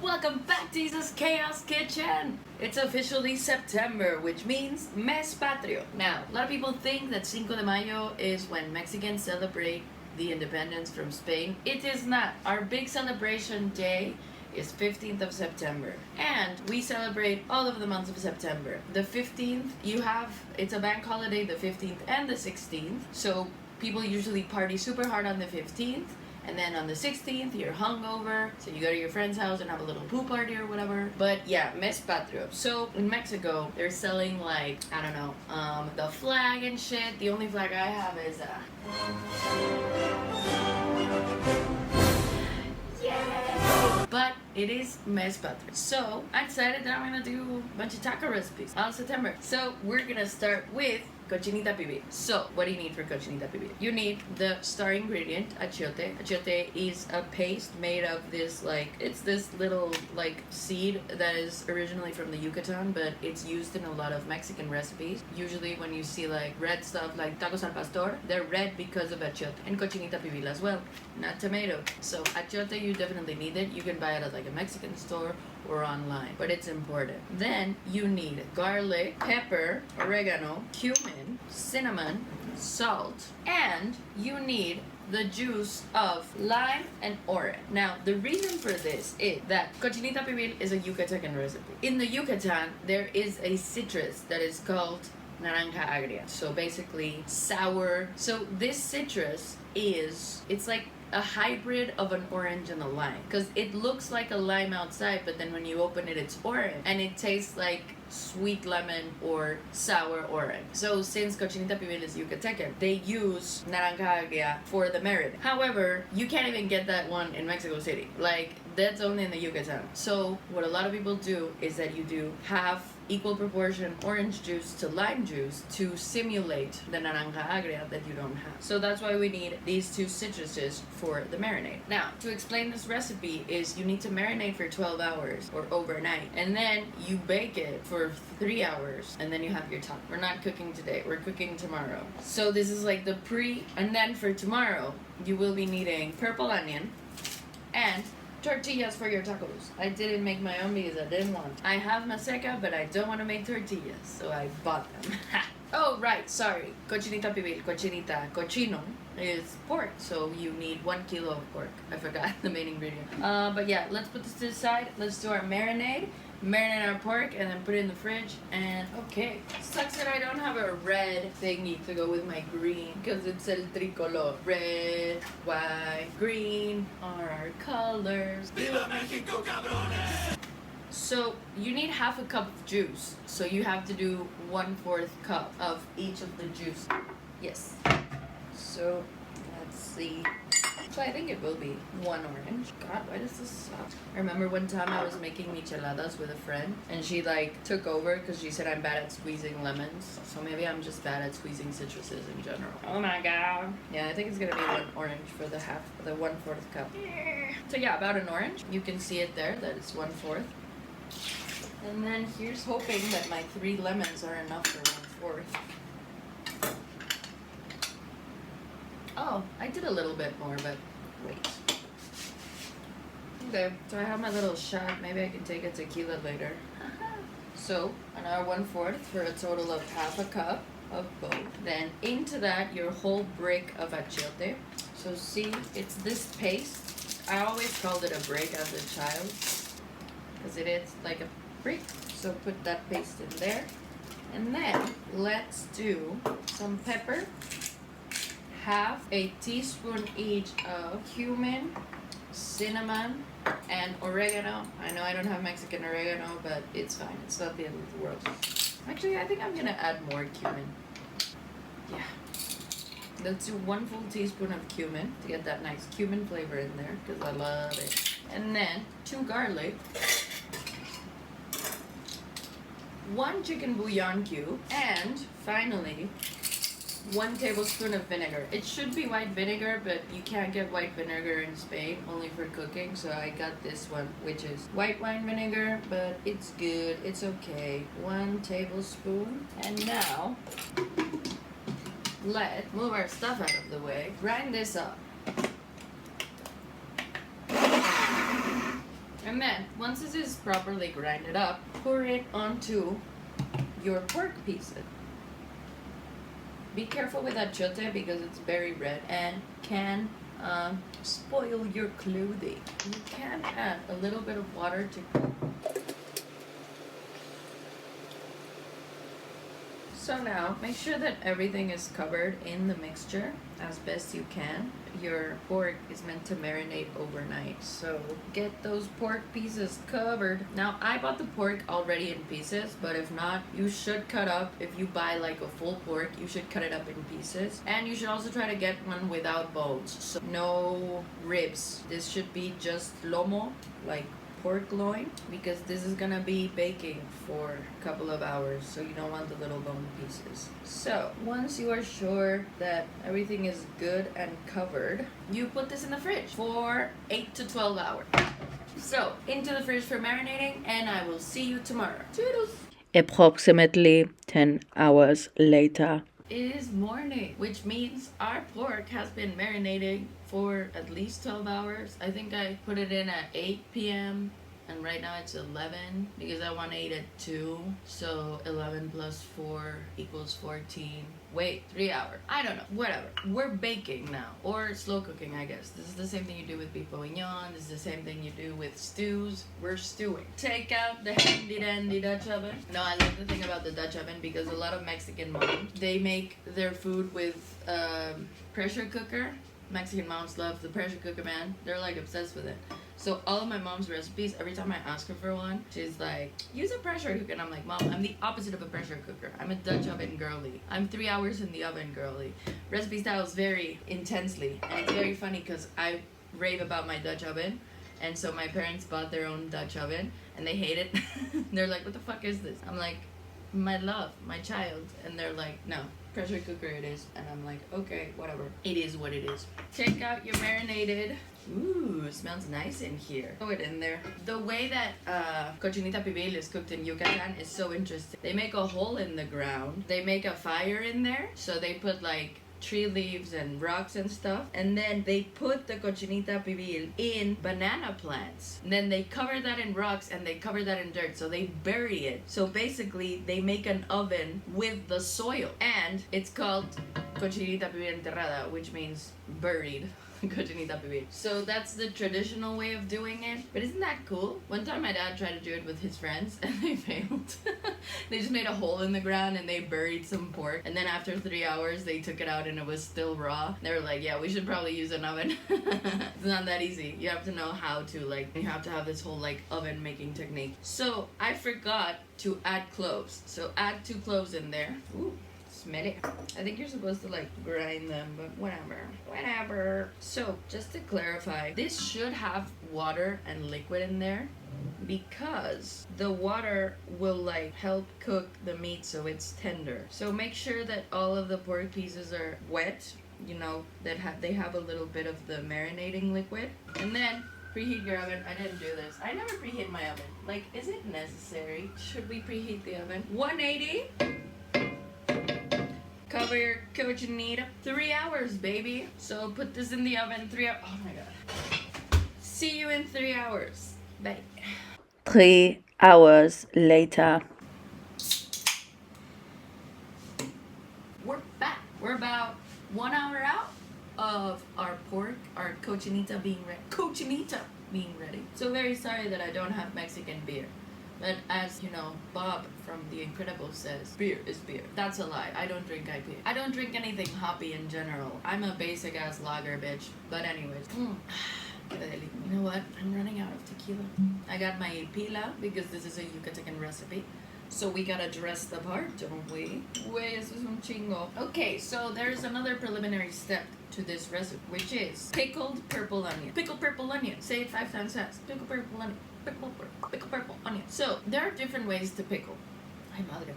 Welcome back to Jesus Chaos Kitchen! It's officially September, which means Mes Patrio. Now, a lot of people think that Cinco de Mayo is when Mexicans celebrate the independence from Spain. It is not. Our big celebration day is 15th of September. And we celebrate all of the months of September. The 15th, it's a bank holiday, the 15th and the 16th. So people usually party super hard on the 15th. And then on the 16th, you're hungover, so you go to your friend's house and have a little pool party or whatever. But yeah, Mes Patrio. So in Mexico, they're selling like, I don't know, the flag and shit. The only flag I have is yeah! But it is Mes Patrio. So I decided that I'm gonna do a bunch of taco recipes all September. So we're gonna start with Cochinita Pibil. So, what do you need for Cochinita Pibil? You need the star ingredient, achiote. Achiote is a paste made of this, it's this little, seed that is originally from the Yucatan, but it's used in a lot of Mexican recipes. Usually when you see, red stuff like tacos al pastor, they're red because of achiote. And Cochinita Pibil as well, not tomato. So, achiote, you definitely need it. You can buy it at, a Mexican store or online, but it's important. Then you need garlic, pepper, oregano, cumin, cinnamon, salt, and you need the juice of lime and orange. Now, the reason for this is that Cochinita Pibil is a Yucatecan recipe. In the Yucatan, there is a citrus that is called naranja agria. So basically sour. So this citrus it's like a hybrid of an orange and a lime, because it looks like a lime outside, but then when you open it, it's orange, and it tastes like sweet lemon or sour orange. So since Cochinita Pibil is Yucatecan, they use naranja agria for the marinade. However, you can't even get that one in Mexico City. That's only in the Yucatan. So what a lot of people do is that you do half equal proportion orange juice to lime juice to simulate the naranja agria that you don't have. So that's why we need these two citruses for the marinade. Now, to explain this recipe is you need to marinate for 12 hours or overnight, and then you bake it for 3 hours, and then you have your taco. We're not cooking today, we're cooking tomorrow. So this is like the and then for tomorrow, you will be needing purple onion and tortillas for your tacos. I didn't make my own because I didn't want to. I have maseca, but I don't want to make tortillas, so I bought them. Oh, right, sorry. Cochinita Pibil, cochino is pork, so you need 1 kilo of pork. I forgot the main ingredient. But yeah, let's put this to the side. Let's do our marinade our pork, and then put it in the fridge. And okay, sucks that I don't have a red thingy to go with my green, because it's el tricolor. Red, white, green are our colors. Viva Mexico, cabrones! So you need half a cup of juice, so you have to do 1/4 cup of each of the juice. Yes. So let's see. So I think it will be 1 orange. God, why does this suck? I remember one time I was making micheladas with a friend, and she took over because she said I'm bad at squeezing lemons. So maybe I'm just bad at squeezing citruses in general. Oh my god. Yeah, I think it's gonna be 1 orange for the 1/4 cup. So yeah, about an orange. You can see it there that it's 1/4. And then here's hoping that my 3 lemons are enough for 1/4. Oh, I did a little bit more, but wait. Okay, so I have my little shot. Maybe I can take a tequila later. So, another 1/4 for a total of half a cup of both. Then into that, your whole brick of achiote. So see, it's this paste. I always called it a brick as a child, because it is like a brick. So put that paste in there. And then, let's do some pepper. Half a teaspoon each of cumin, cinnamon, and oregano. I know I don't have Mexican oregano, but it's fine. It's not the end of the world. Actually, I think I'm gonna add more cumin. Yeah. Let's do 1 full teaspoon of cumin to get that nice cumin flavor in there, because I love it. And then 2 garlic, 1 chicken bouillon cube, and finally 1 tablespoon of vinegar. It should be white vinegar, but you can't get white vinegar in Spain, only for cooking, so I got this one, which is white wine vinegar, but it's good, it's okay. 1 tablespoon. And now, let's move our stuff out of the way. Grind this up. And then, once this is properly grinded up, pour it onto your pork pieces. Be careful with achiote because it's very red and can spoil your clothing. You can add a little bit of water to. So now, make sure that everything is covered in the mixture as best you can. Your pork is meant to marinate overnight, so get those pork pieces covered. Now, I bought the pork already in pieces, but if not, you should cut up. If you buy like a full pork, you should cut it up in pieces. And you should also try to get one without bones, so no ribs. This should be just lomo, like pork loin, because this is gonna be baking for a couple of hours, so you don't want the little bone pieces. So once you are sure that everything is good and covered, you put this in the fridge for 8 to 12 hours. So into the fridge for marinating, and I will see you tomorrow. Toodles! Approximately 10 hours later. It is morning, which means our pork has been marinating for at least 12 hours. I think I put it in at 8 p.m. and right now it's 11 because I want to eat at 2. So 11 plus 4 equals 14. Wait, 3 hours. I don't know. Whatever. We're baking now. Or slow cooking, I guess. This is the same thing you do with beef bouillon. This is the same thing you do with stews. We're stewing. Take out the handy-dandy Dutch oven. No, I love the thing about the Dutch oven because a lot of Mexican moms, they make their food with pressure cooker. Mexican moms love the pressure cooker, man. They're like obsessed with it. So all of my mom's recipes, every time I ask her for one, she's like, use a pressure cooker. And I'm like, Mom, I'm the opposite of a pressure cooker. I'm a Dutch oven girly. I'm 3 hours in the oven girly. Recipe styles vary intensely. And it's very funny because I rave about my Dutch oven. And so my parents bought their own Dutch oven and they hate it. They're like, what the fuck is this? I'm like, my love, my child. And they're like, no, pressure cooker it is. And I'm like, okay, whatever. It is what it is. Take out your marinated. Ooh, it smells nice in here. Throw it in there. The way that Cochinita Pibil is cooked in Yucatan is so interesting. They make a hole in the ground. They make a fire in there. So they put like tree leaves and rocks and stuff, and then they put the Cochinita Pibil in banana plants, and then they cover that in rocks and they cover that in dirt, so they bury it. So basically they make an oven with the soil, and it's called Cochinita Pibil enterrada, which means buried Cochinita Pibil. So that's the traditional way of doing it. But isn't that cool? One time my dad tried to do it with his friends and they failed. They just made a hole in the ground and they buried some pork. And then after 3 hours, they took it out and it was still raw. They were like, yeah, we should probably use an oven. It's not that easy. You have to know how to, like, you have to have this whole, like, oven making technique. So I forgot to add cloves. So add 2 cloves in there. Ooh. Smell it. I think you're supposed to like grind them, but whatever. So just to clarify, this should have water and liquid in there because the water will like help cook the meat so it's tender. So make sure that all of the pork pieces are wet, you know, that they have a little bit of the marinating liquid. And then preheat your oven. I didn't do this. I never preheat my oven. Like, is it necessary? Should we preheat the oven? 180. Cover your cochinita. 3 hours, baby. So put this in the oven 3 hours. Oh my god. See you in 3 hours. Bye. 3 hours later. We're back. We're about 1 hour out of our pork, our cochinita being ready. So very sorry that I don't have Mexican beer. But as you know, Bob from The Incredibles says, beer is beer. That's a lie. I don't drink IPA. I don't drink anything hoppy in general. I'm a basic ass lager bitch. But anyways. You know what? I'm running out of tequila. I got my pila because this is a Yucatecan recipe. So we gotta dress the part, don't we? Güey, eso es un chingo. Okay, so there's another preliminary step to this recipe, which is pickled purple onion. Pickled purple onion. Say it 5 times fast. Pickled purple onion. Pickle purple onion. So there are different ways to pickle. Ay madre.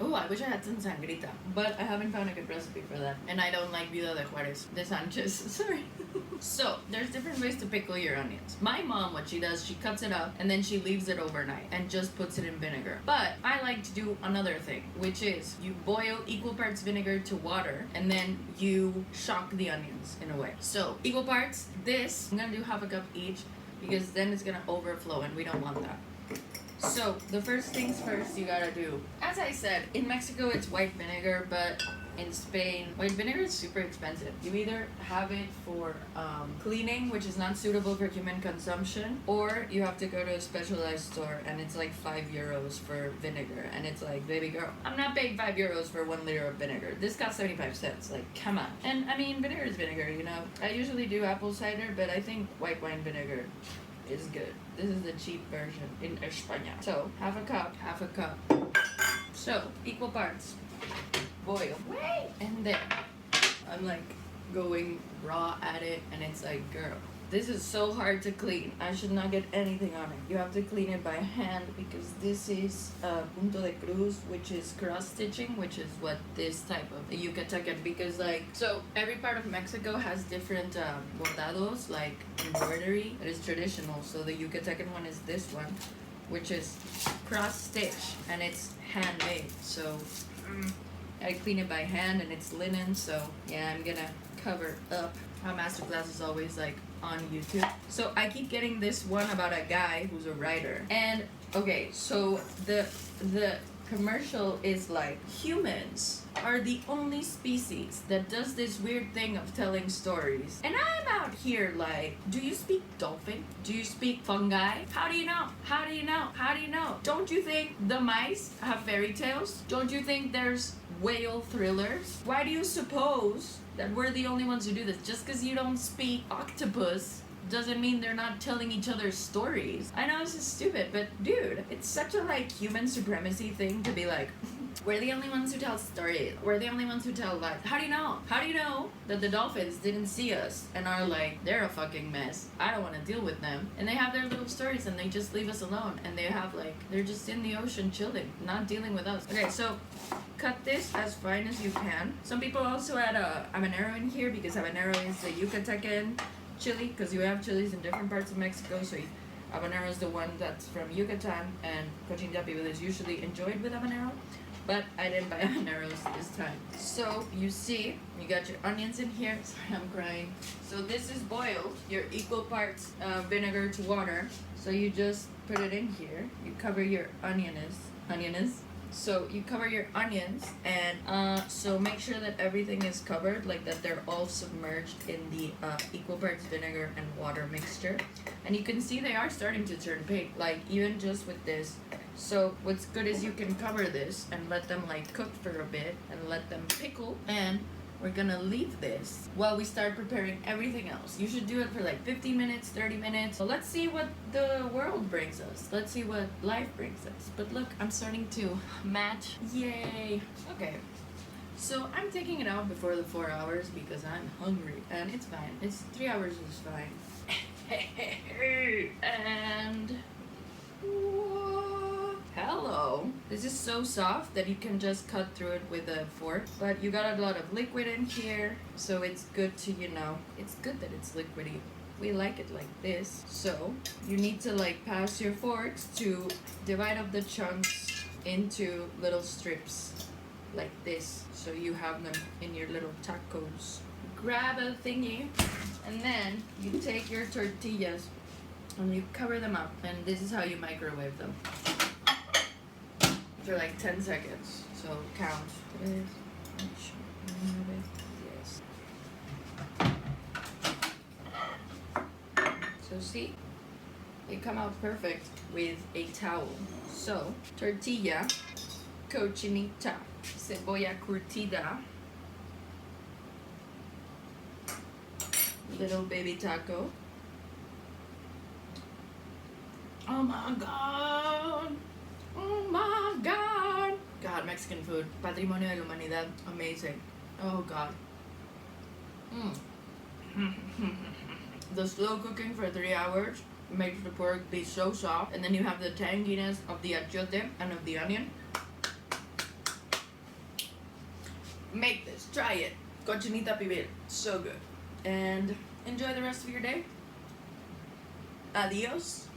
Oh, I wish I had some sangrita, but I haven't found a good recipe for that. And I don't like Vida de Juarez, de Sanchez. Sorry. So there's different ways to pickle your onions. My mom, what she does, she cuts it up and then she leaves it overnight and just puts it in vinegar. But I like to do another thing, which is you boil equal parts vinegar to water and then you shock the onions in a way. So equal parts, this, I'm gonna do half a cup each. because then it's gonna overflow and we don't want that. So the first things first you gotta do, as I said, in Mexico it's white vinegar, but in Spain, white vinegar is super expensive. You either have it for cleaning, which is not suitable for human consumption, or you have to go to a specialized store and it's like €5 for vinegar. And it's like, baby girl, I'm not paying €5 for 1 liter of vinegar. This costs 75 cents. Like, come on. And I mean, vinegar is vinegar, you know. I usually do apple cider, but I think white wine vinegar is good. This is the cheap version in España. So, half a cup. So, equal parts. Boil. Wait! And then I'm like going raw at it, and it's like, girl, this is so hard to clean. I should not get anything on it. You have to clean it by hand because this is punto de cruz, which is cross stitching, which is what this type of Yucatecan, because like, so every part of Mexico has different bordados, like embroidery, that is traditional. So the Yucatecan one is this one, which is cross stitch, and it's handmade. So I clean it by hand, and it's linen, so yeah, I'm gonna cover up. My masterclass is always like on YouTube. So I keep getting this one about a guy who's a writer. And okay, so the commercial is like, humans are the only species that does this weird thing of telling stories. And I'm out here like, do you speak dolphin? Do you speak fungi? How do you know? How do you know? How do you know? Don't you think the mice have fairy tales? Don't you think there's whale thrillers? Why do you suppose that we're the only ones who do this? Just because you don't speak octopus doesn't mean they're not telling each other stories. I know this is stupid, but dude, it's such a like human supremacy thing to be like, we're the only ones who tell stories. We're the only ones who tell lies. How do you know? How do you know that the dolphins didn't see us and are like, they're a fucking mess. I don't want to deal with them. And they have their little stories and they just leave us alone. And they have like, they're just in the ocean chilling, not dealing with us. Okay, so cut this as fine as you can. Some people also add habanero in here because habanero is the Yucatecan chili, because you have chilies in different parts of Mexico. So habanero is the one that's from Yucatan, and Cochinita Pibil is usually enjoyed with habanero. But I didn't buy habaneros this time. So you see, you got your onions in here. Sorry, I'm crying. So this is boiled, your equal parts vinegar to water. So you just put it in here. You cover your onions. So you cover your onions, and so make sure that everything is covered, like that they're all submerged in the equal parts vinegar and water mixture. And you can see they are starting to turn pink, like even just with this. So what's good is you can cover this and let them like cook for a bit and let them pickle, and we're gonna leave this while we start preparing everything else. You should do it for like 15 minutes, 30 minutes. So let's see what the world brings us. Let's see what life brings us. But look, I'm starting to match. Yay. Okay. So I'm taking it out before the 4 hours because I'm hungry, and it's fine. It's 3 hours is fine. And hello. This is so soft that you can just cut through it with a fork, but you got a lot of liquid in here, so it's good to, you know, it's good that it's liquidy. We like it like this. So you need to like pass your forks to divide up the chunks into little strips like this, so you have them in your little tacos. Grab a thingy, and then you take your tortillas and you cover them up, and this is how you microwave them for like 10 seconds. So count. Yes. So see, they come out perfect with a towel. So tortilla, cochinita, cebolla curtida, little baby taco. Oh my god! Oh my god! God, Mexican food. Patrimonio de la Humanidad. Amazing. Oh god. The slow cooking for 3 hours makes the pork be so soft, and then you have the tanginess of the achiote and of the onion. Make this. Try it. Cochinita Pibil. So good. And enjoy the rest of your day. Adios.